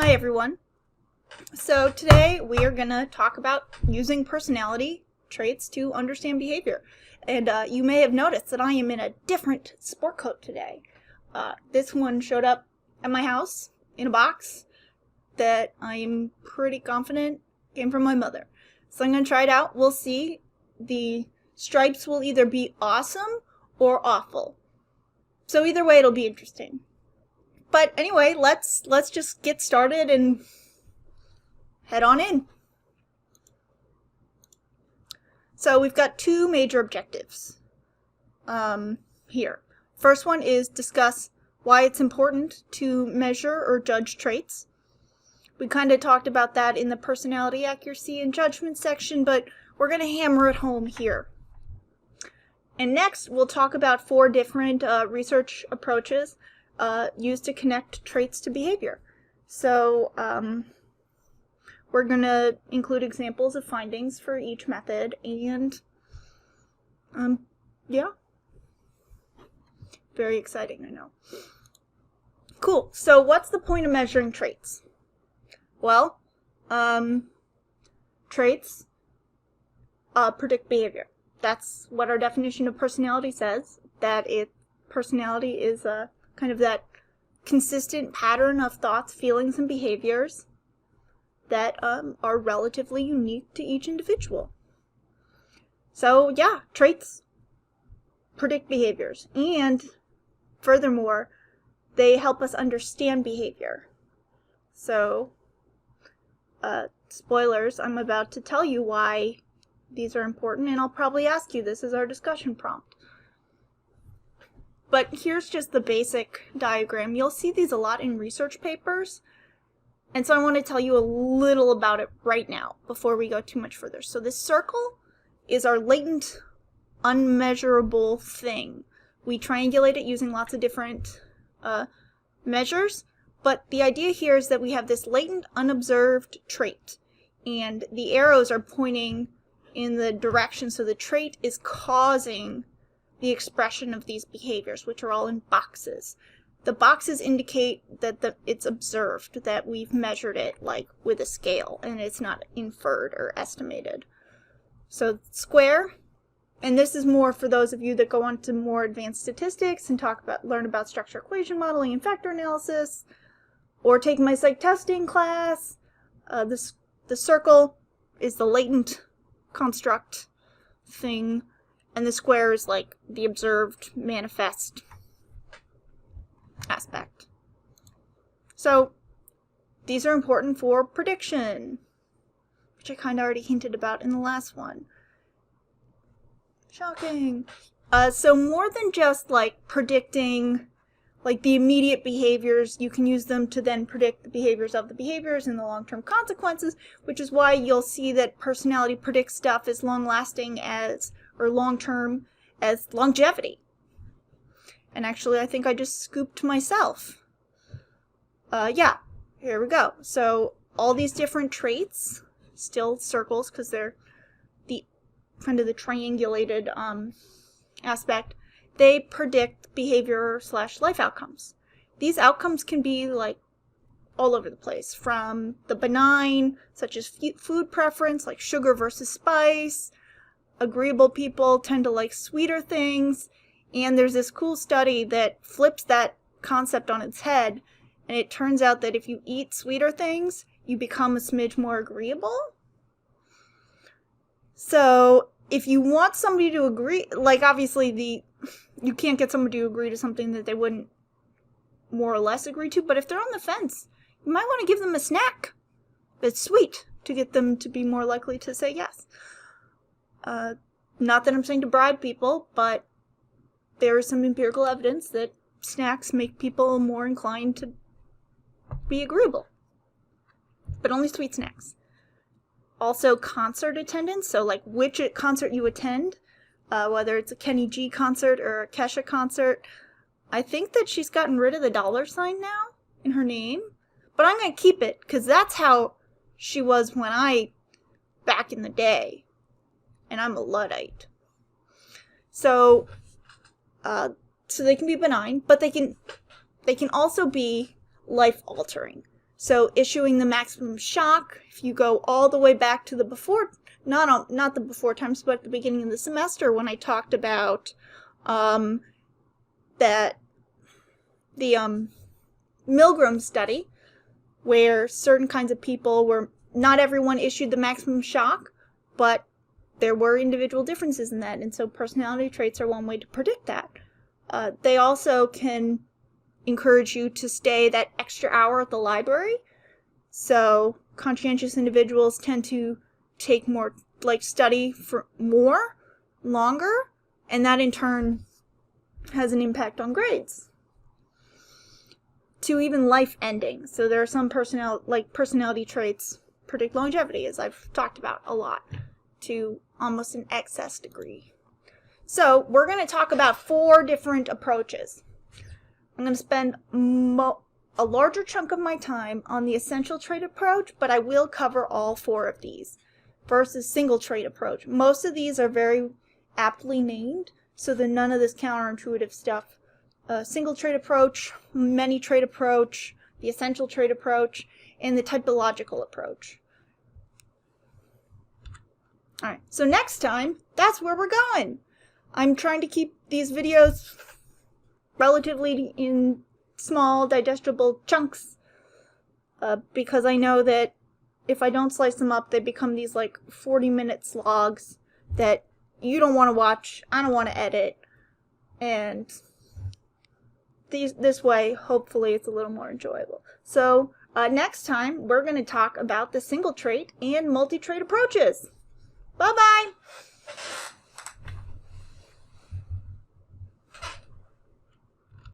Hi everyone. So today we are going to talk about using personality traits to understand behavior. And you may have noticed that I am in a different sport coat today. This one showed up at my house in a box that I am pretty confident came from my mother. So I'm going to try it out. We'll see. The stripes will either be awesome or awful. So either way it'll be interesting. But anyway, let's just get started and head on in. So we've got two major objectives here. First one is discuss why it's important to measure or judge traits. We kind of talked about that in the personality accuracy and judgment section, but we're going to hammer it home here. And next, we'll talk about 4 different research approaches used to connect traits to behavior. So we're going to include examples of findings for each method, and yeah, very exciting, I know. Cool. So what's the point of measuring traits? Well, traits predict behavior. That's what our definition of personality says, that personality is kind of that consistent pattern of thoughts, feelings, and behaviors that are relatively unique to each individual. So yeah, traits predict behaviors, and furthermore, they help us understand behavior. So, spoilers, I'm about to tell you why these are important, and I'll probably ask you this as our discussion prompt. But here's just the basic diagram. You'll see these a lot in research papers, and so I want to tell you a little about it right now before we go too much further. So this circle is our latent, unmeasurable thing. We triangulate it using lots of different measures, but the idea here is that we have this latent, unobserved trait, and the arrows are pointing in the direction, so the trait is causing the expression of these behaviors, which are all in boxes. The boxes indicate that it's observed, that we've measured it like with a scale, and it's not inferred or estimated. So square, and this is more for those of you that go on to more advanced statistics and learn about structure equation modeling and factor analysis, or take my psych testing class. The circle is the latent construct thing, and the square is like the observed manifest aspect. So these are important for prediction, which I kind of already hinted about in the last one. Shocking. So more than just like predicting like the immediate behaviors, you can use them to then predict the behaviors of the behaviors and the long-term consequences, which is why you'll see that personality predicts stuff as long-lasting as, or long-term as longevity. And actually, I think I just scooped myself. Yeah, here we go. So all these different traits, still circles because they're the kind of the triangulated aspect, they predict behavior / life outcomes. These outcomes can be like all over the place, from the benign, such as food preference, like sugar versus spice. Agreeable people tend to like sweeter things, and there's this cool study that flips that concept on its head, and it turns out that if you eat sweeter things, you become a smidge more agreeable. So if you want somebody to agree, like obviously you can't get somebody to agree to something that they wouldn't more or less agree to, but if they're on the fence, you might want to give them a snack that's sweet to get them to be more likely to say yes. Not that I'm saying to bribe people, but there is some empirical evidence that snacks make people more inclined to be agreeable, but only sweet snacks. Also, concert attendance, so like which concert you attend, whether it's a Kenny G concert or a Kesha concert. I think that she's gotten rid of the $sign now in her name, but I'm going to keep it because that's how she was back in the day, and I'm a Luddite. So they can be benign, but they can also be life-altering. So issuing the maximum shock, if you go all the way back to the before, not the before times, but at the beginning of the semester when I talked about the Milgram study, where certain kinds of people were, not everyone issued the maximum shock, but there were individual differences in that, and so personality traits are one way to predict that. They also can encourage you to stay that extra hour at the library. So conscientious individuals tend to take more, study for more, longer, and that in turn has an impact on grades. To even life ending. So there are some personality traits predict longevity, as I've talked about a lot, to almost an excess degree. So we're going to talk about 4 different approaches. I'm going to spend a larger chunk of my time on the essential trait approach, but I will cover all 4 of these. First is single trait approach. Most of these are very aptly named, so that none of this counterintuitive stuff. Single trait approach, many trait approach, the essential trait approach, and the typological approach. Alright, so next time, that's where we're going. I'm trying to keep these videos relatively in small, digestible chunks, because I know that if I don't slice them up, they become these 40-minute slogs that you don't want to watch, I don't want to edit, and this way, hopefully, it's a little more enjoyable. So, next time, we're going to talk about the single trait and multi-trait approaches. Bye-bye!